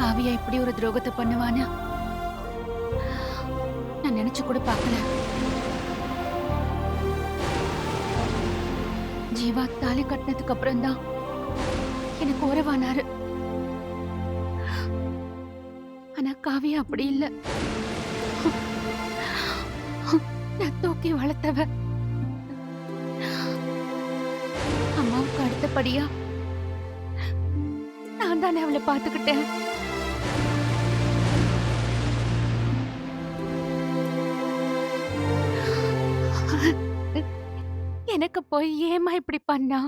காவியா இப்படி ஒரு துரோகத்தை பண்ணுவானா நான் நினைச்சு கூட பார்க்கல. ஜீவா தாலி கட்டினதுக்கு அப்புறம் தான் எனக்கு உறவானாரு. ஆனா காவியா அப்படி இல்ல. நான் தூக்கி வளர்த்தவ. அம்மாவுக்கு அடுத்தபடியா நான் தானே அவளை பாத்துக்கிட்டேன். எனக்கு போய் ஏமா இப்படி பண்ணா?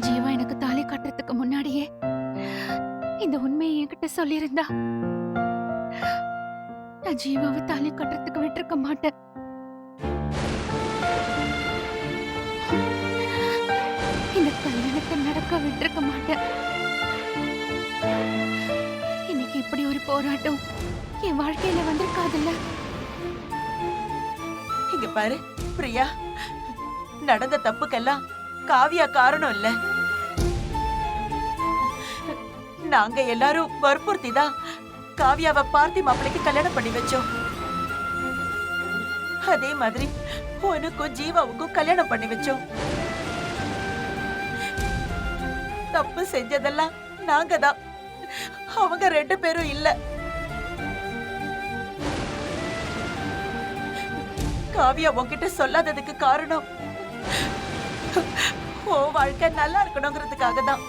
ஜீவா எனக்கு தாலி கட்டுறதுக்கு முன்னாடியே இந்த உண்மையை என்கிட்ட சொல்லியிருந்தா நான் ஜீவாவை தாலி கட்டுறதுக்கு விட்டுருக்க மாட்டேன். இந்த கல்யாணத்தை நடக்க விட்டுருக்க மாட்டேன். இன்னைக்கு இப்படி ஒரு போராட்டம் என் வாழ்க்கையில வந்திருக்காதுல்ல. இங்க பாரு பிரியா, நடந்த தப்புக்கெல்லாம் காவியா காரணம் இல்ல. நாங்க எல்லாரும் வற்புறுத்தி தான் காவியாவை பார்த்தி மாப்பிளைக்கு கல்யாணம் பண்ணி வச்சோம். அதே மாதிரி உனக்கும் ஜீவாவுக்கும் கல்யாணம் பண்ணி வச்சோம். தப்பு செஞ்சதெல்லாம் நாங்க தான், அவங்க 2 பேரும் இல்ல. காவியா உன்கிட்ட சொல்லாததுக்கு காரணம் ஓ வாழ்க்கை நல்லா இருக்கணுங்கிறதுக்காக தான்.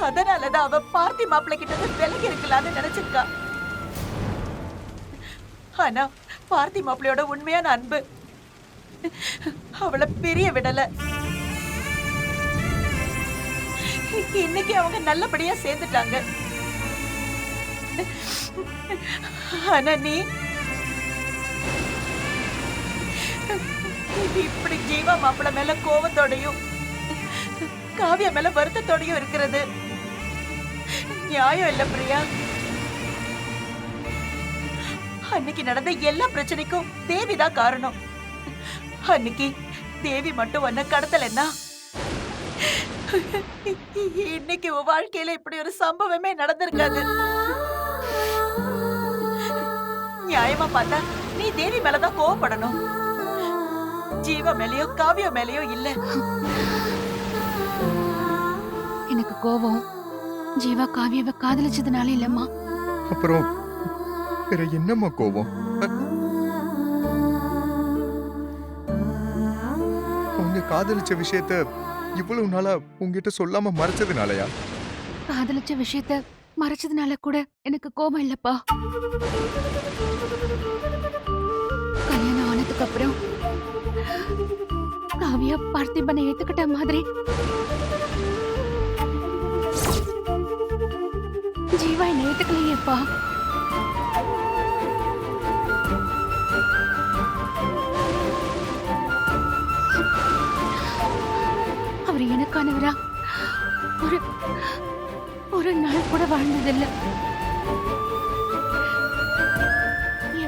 அதனாலதான் அவ பார்த்தி மாப்பிள்ளை கிட்ட விலகி இருக்கலாம்னு நினைச்சிருக்கா. ஆனா பார்த்தி மாப்பிள்ளையோட உண்மையான அன்பு அவளை பிரிய விடல. இன்னைக்கு அவங்க நல்லபடியா சேர்ந்துட்டாங்க. ஆனா நீ இப்படி ஜீவா மாப்பிள்ள மேல கோவத்தோடையும் காவியா மேல வருத்தத்தோடையும் இருக்கிறது நியாயம் இல்ல பிரியா. அன்னைக்கு நடந்த எல்லா பிரச்சனைக்கும் தேவிதான் காரணம். அன்னைக்கு தேவி மட்டும் ஒன்ன கடத்தலன்னா இன்னைக்கு உன் வாழ்க்கையில இப்படி ஒரு சம்பவமே நடந்திருக்காது. நியாயமா பார்த்தா நீ தேவி மேலதான் கோவப்படணும், ஜீவா மேலயோ காவியா மேலயோ இல்ல. எனக்கு கோபம் ஜீவா காவியாவை காதலிச்சதுனால இல்லம்மா. அப்புறம் வேற என்னம்மா கோபம்? அவங்க காதலிச்ச விஷயத்த இவ்வளவு நாளா உங்ககிட்ட சொல்லாம மறைச்சதுனாலயா? காதலிச்ச விஷயத்த மறைச்சதுனால கூட எனக்கு கோபம் இல்லப்பா. கல்யாணம் ஆனதுக்கு அப்புறம் காவியா பார்த்திபனை ஏத்துக்கிட்ட மாதிரி ஜீவா என்ன ஏத்துக்கலையேப்பா. அவர் எனக்கானவரா ஒரு ஒரு நாள் கூட வாழ்ந்ததில்லை.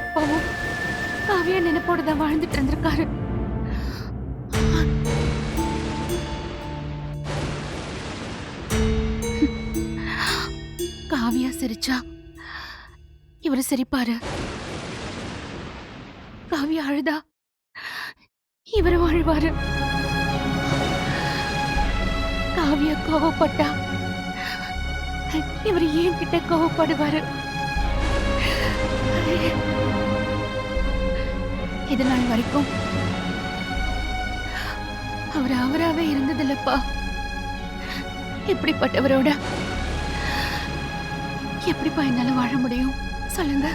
எப்பவும் காவியா நினைப்போடுதான் வாழ்ந்துட்டு இருந்திருக்காரு. காவியா சிரிச்சா இவரு சிரிப்பாரு. காவியா அழுதா இவரும் அழுவாரு. காவியா கோவப்பட்டா இவர் என்கிட்ட கோவப்படுவாரு. இது நாள் வரைக்கும் அவர் அவராவே இருந்ததில்லப்பா. இப்படிப்பட்டவரோட எப்படிப்பா என்னால வாழ முடியும் சொல்லுங்க.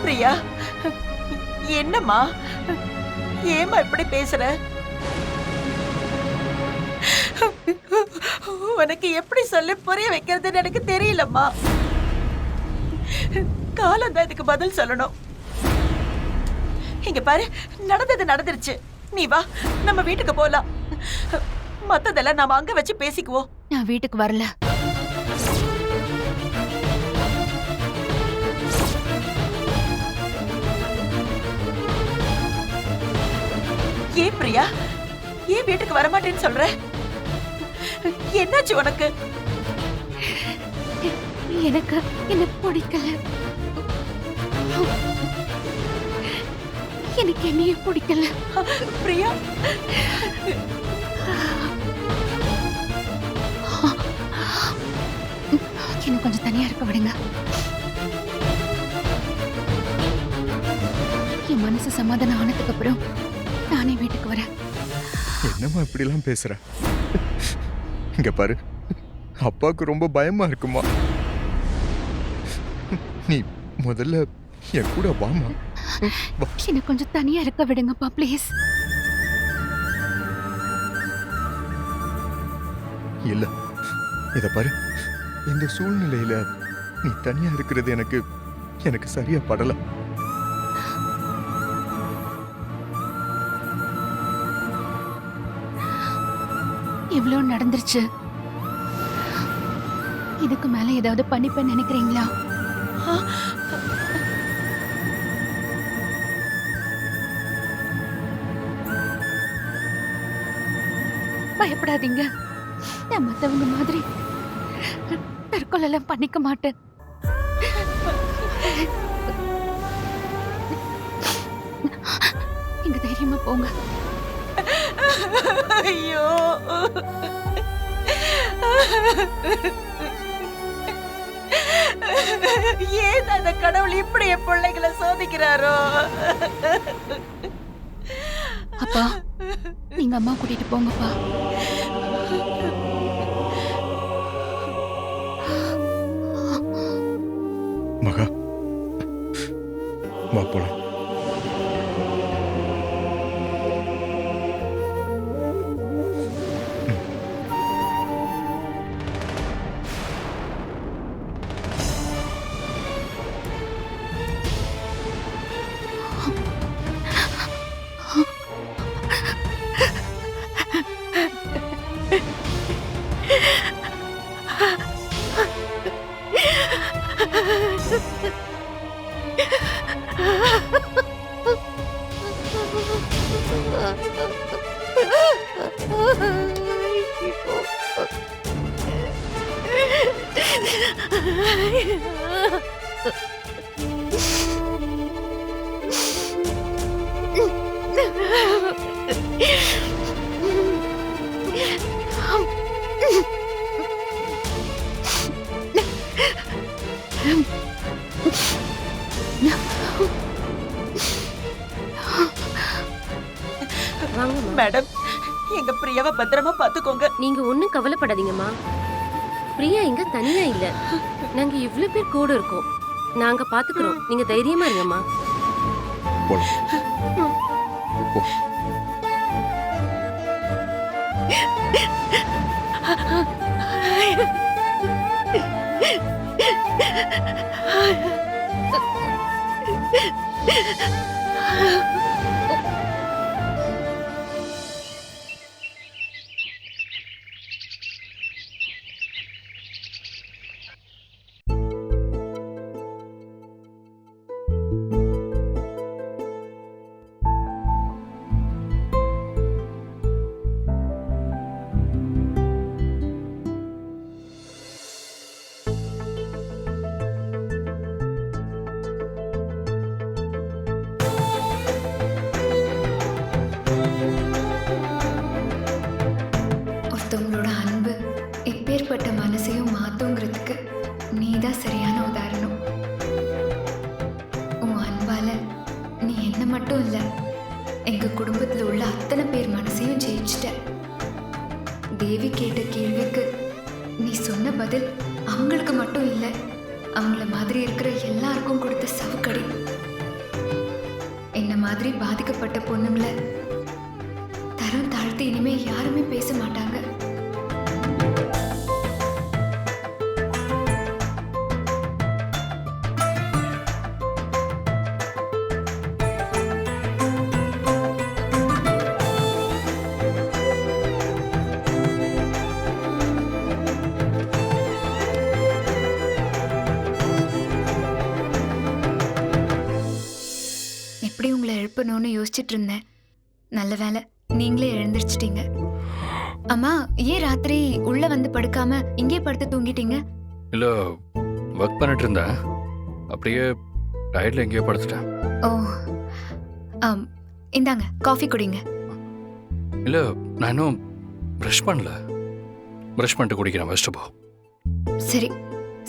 பிரியா, என்னம்மா, ஏம்மா இப்படி பேசுற? உனக்கு எப்படி சொல்லி புரிய வைக்கிறதுன்னு எனக்கு தெரியலம்மா. காலம் தான் இதுக்கு பதில் சொல்லணும். இங்க பாரு, நடந்தது நடந்துருச்சு. நீ வா, நம்ம வீட்டுக்கு போலாம். மத்ததெல்லாம் நாம அங்க வச்சு பேசிக்குவோம். நான் வீட்டுக்கு வரல. ஏன் பிரியா, ஏன் வீட்டுக்கு வரமாட்டேன்னு சொல்ற? என்னாச்சு உனக்கு? எனக்கு என்ன பிடிக்கல. எனக்கு என்னையே பிடிக்கல. பிரியா, என்ன கொஞ்சம் தனியா இருக்க விடுங்க. என் மனசு சமாதானம் ஆனதுக்கு அப்புறம் நானே வீட்டுக்கு வரேன். என்னம்மா இப்படி எல்லாம் பேசுற? இங்க பாரு, அப்பாவுக்கு ரொம்ப பயமா இருக்குமா. நீ முதல்ல என் கூட வாமா. என்ன கொஞ்சம் தனியா இருக்க விடுங்கப்பா ப்ளீஸ். இல்ல, இத பாரு, இந்த சூழ்நிலையில நீ தனியா இருக்கிறது எனக்கு சரியா படல. இவ்ளோ நடந்துருச்சு. இதுக்கு மேல ஏதாவது பண்ணிப்பேன்னு நினைக்கிறீங்களா? பயப்படாதீங்க. நான் மத்தவங்க மாதிரி தற்கொலை எல்லாம் பண்ணிக்க மாட்டேன். நீங்க தைரியமா போங்க. ஐயோ, ஏன் அந்த கடவுள் இப்படி என் பிள்ளைகளை சோதிக்கிறாரோ? அப்பா, நீங்க அம்மா கூட்டிட்டு போங்கப்பா. மகா, வா போலாம். மேடம், எங்க பிரியாவை பத்திரமா பாத்துக்கோங்க. நீங்க ஒண்ணும் கவலைப்படாதீங்கம்மா. பிரியா இங்க தனியா இல்ல. நாங்க இவ்ளோ பேர் கூட இருக்கோம். நாங்க பாத்துக்கிறோம். நீங்க தைரியமா இருங்கம்மா. போலாம். போ. அவங்களுக்கு மட்டும் இல்லை, அவங்கள மாதிரி இருக்கிற எல்லாருக்கும் கொடுத்த சவுக்கடி. என்ன மாதிரி பாதிக்கப்பட்ட பொண்ணுங்களை தரம் தாழ்த்தி இனிமே யாருமே பேச மாட்டாங்க. எப்படி உங்களை எழுப்பணும்னு யோசிச்சுட்டு இருந்தேன். நல்ல வேலை, நீங்களே எழுந்திருச்சிட்டீங்க. அம்மா, ஏன் ராத்திரி உள்ள வந்து படுக்காம இங்கே படுத்து தூங்கிட்டீங்க? இல்லை, ஒர்க் பண்ணிட்டு இருந்தேன், அப்படியே டயர்டில் எங்கேயோ படுத்துட்டேன். ஓ, இந்தாங்க காஃபி குடிங்க. இல்லை, நான் இன்னும் ப்ரஷ் பண்ணல. ப்ரஷ் பண்ணிட்டு குடிக்கிறேன், ஃபர்ஸ்ட் போ. சரி,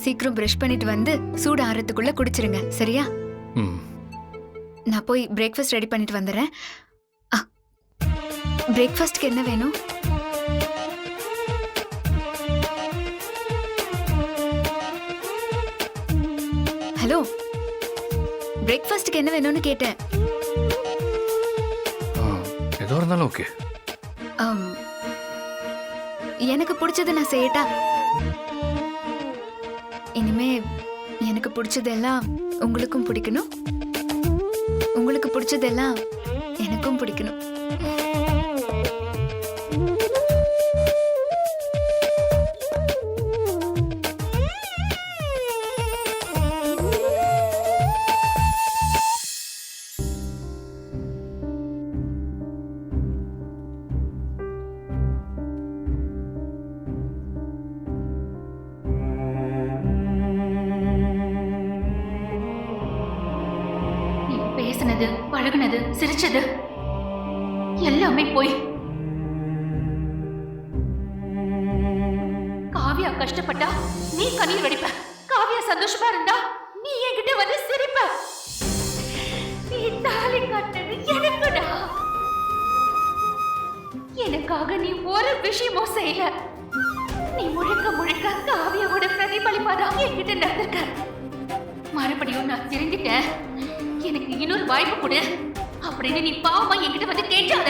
சீக்கிரம் ப்ரஷ் பண்ணிட்டு வந்து சூடு ஆறதுக்குள்ள குடிச்சிருங்க, சரியா? ம். நான் போய் பிரேக்ஃபாஸ்ட் ரெடி பண்ணிட்டு வந்துடுறேன். பிரேக்ஃபாஸ்ட்க்கு என்ன வேணும்? ஹலோ, பிரேக்ஃபாஸ்ட்க்கு என்ன வேணும்னு கேட்டேன். எதோ இருந்தாலும் ஓகே. எனக்கு பிடிச்சதை நான் செய்யட்டா? இனிமே எனக்கு பிடிச்சதெல்லாம் உங்களுக்கும் பிடிக்கணும், உங்களுக்கு பிடிச்சதெல்லாம் எனக்கும் பிடிக்கணும். நீ பேசினது, பழகுனது, சிரிச்சது எல்லாமே போய். காவியா கஷ்டப்பட்டா நீ கண்ணீர் வடிப்ப, காவியா சந்தோஷமா இருந்தா நீ என்கிட்ட வந்து சிரிப்ப. நீ தாலி கட்டது எனக்குடா. எனக்காக நீ ஒரு விஷயமும் செய்யல. நீ முழுக்க முழுக்க காவியாவோட பிரதிபலிப்பாதான் என்கிட்ட நடந்திருக்க. மறுபடியும் நான் திருந்திட்டேன், எனக்கு இன்னொரு வாய்ப்பு கொடு அப்படின்னு நீ பாவமா என்கிட்ட வந்து கேட்டாத.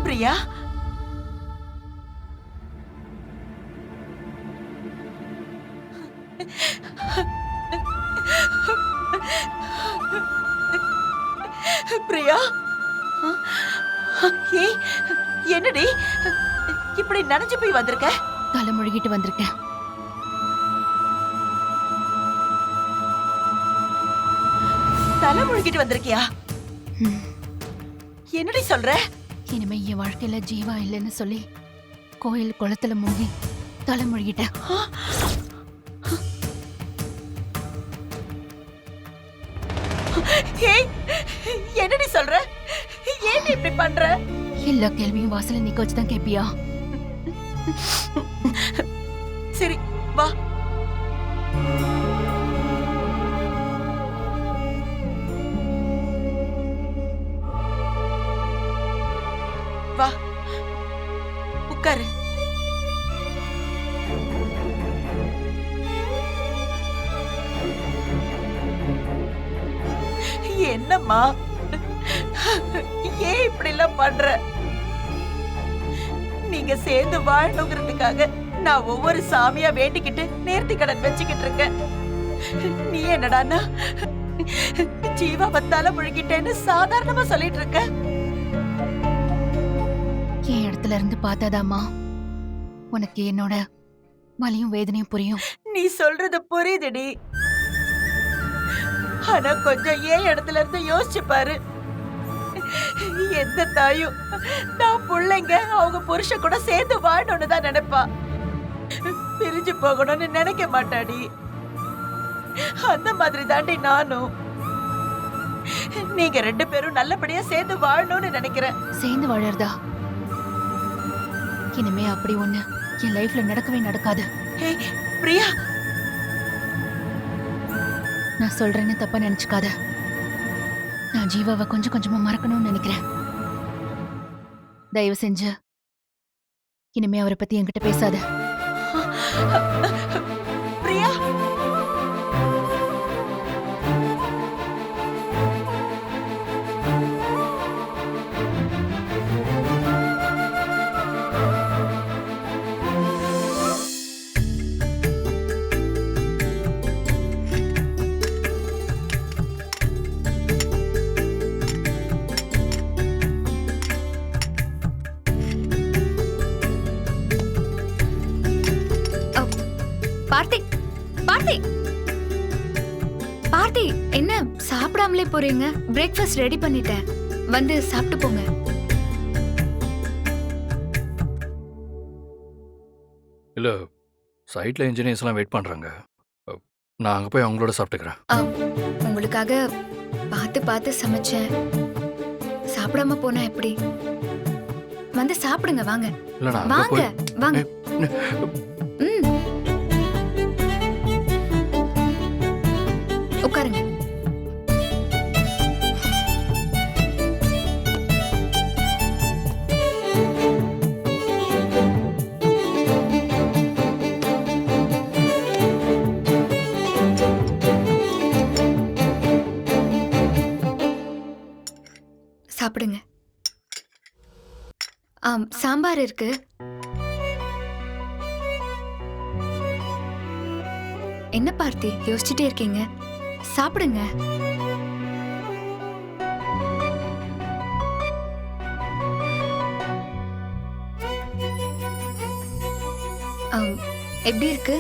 பிரியா, பிரியா, ஏய், என்னடி இப்படி நனைஞ்சு போய் வந்திருக்க? தலை முழுகிட்டு வந்திருக்கேன். தலை முழுகிட்டு வந்திருக்கியா? என்னடி சொல்ற? இனிமே என் வாழ்க்கையில ஜீவா இல்லைன்னு சொல்லி கோயில் குளத்துல மூழ்கி தலை முழுகிட்டேன். ஏய், என்னடி சொல்ற? ஏன் இப்படி பண்ற? எல்லா கேள்வியும் வாசல்ல நிக்க வச்சுதான் கேப்பியா? சரி, வா. வா, உட்காரு. என்னம்மா, ஏன் இப்படி எல்லாம் பண்ற? நீங்க சேர்ந்து வாழணுங்கிறதுக்காக நான் ஒவ்வொரு சாமியா வேண்டிக்கிட்டு நேர்த்தி கடன் வச்சுக்கிட்டு இருக்கேன். நீ என்னடான்னா ஜீவாவை தலை முழுகிட்டேன்னு சாதாரணமா சொல்லிட்டு இருக்க. என் இடத்துல இருந்து பார்த்தாதாம்மா உனக்கு என்னோட வலியும் வேதனையும் புரியும். நீ சொல்றது புரியுதுடி. ஆனா கொஞ்சம் ஏன் இடத்துல இருந்து யோசிச்சு பாரு. எந்த தாயும் நான் பிள்ளைங்க அவங்க புருஷன் கூட சேர்ந்து வாழணும்னு தான் நினைப்பா. பிரிஞ்சு போகணும்னு நினைக்க மாட்டாடி. அந்த மாதிரி தாண்டி நானும். நீங்க 2 பேரும் நல்லபடியா சேர்ந்து வாழணும்னு நினைக்கிறேன். சேர்ந்து வாழறதா? இனிமே அப்படி ஒண்ணு என் லைஃப்ல நடக்கவே நடக்காது. ஹே பிரியா, நான் சொல்றேன்னு தப்பா நினைச்சுக்காத. நான் ஜீவாவை கொஞ்சம் கொஞ்சமா மறக்கணும்னு நினைக்கிறேன். தயவு செஞ்சு இனிமே அவரை பத்தி என்கிட்ட பேசாத. பிரியா, பார்த்தி பார்த்தி பார்த்தி, என்ன சாப்பிடாமலே போறீங்க? பிரேக்ஃபாஸ்ட் ரெடி பண்ணிட்டேன், வந்து சாப்பிட்டு போங்க. இல்லை, சைட்டில் இன்ஜினியர்ஸ்லாம் வெயிட் பண்ணுறாங்க. நான் அங்கே போய் அவங்களோட சாப்பிட்டுக்கிறேன். உங்களுக்காக பார்த்து பார்த்து சமைச்சேன். சாப்பிடாம போனா எப்படி? வந்து சாப்பிடுங்க, வாங்க இல்லை, நான் அங்கே வாங்க போய் வாங்க. ம், உட்காருங்க. சாப்பிடுங்க. சாம்பார் இருக்கு. என்ன பார்த்தி யோசிச்சுட்டே இருக்கீங்க? சாப்பிடுங்க. எப்படி இருக்கு?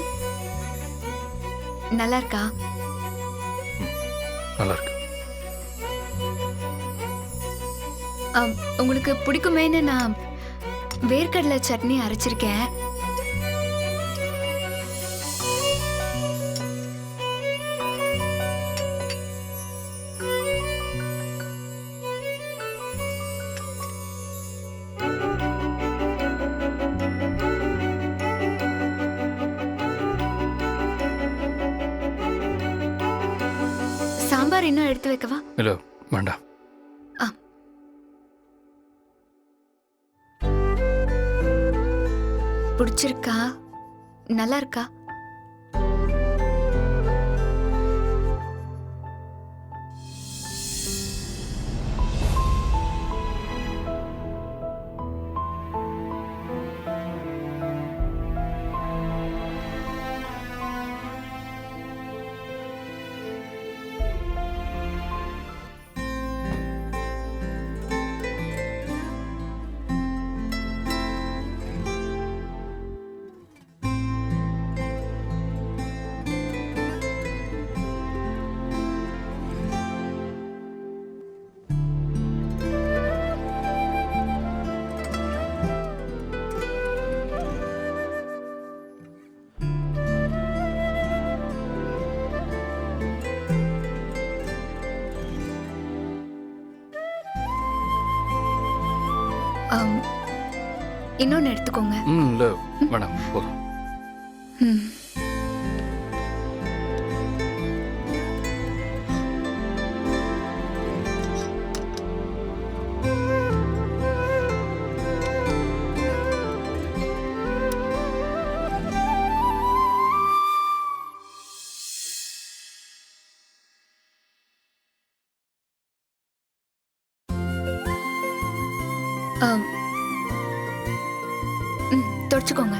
நல்லா இருக்கா? நல்லா இருக்கு. உங்களுக்கு பிடிக்குமேன்னு நான் வேர்க்கடலை சட்னி அரைச்சிருக்கேன். சாம்பார் இன்னும் எடுத்து வைக்கவா? இல்லை, வேண்டாம். பிடிச்சிருக்கா? நல்லா இருக்கா? இன்னொன்னு எடுத்துக்கோங்க. இல்லை, வேணாம், போதும். ம். தொடச்சுக்கோங்க.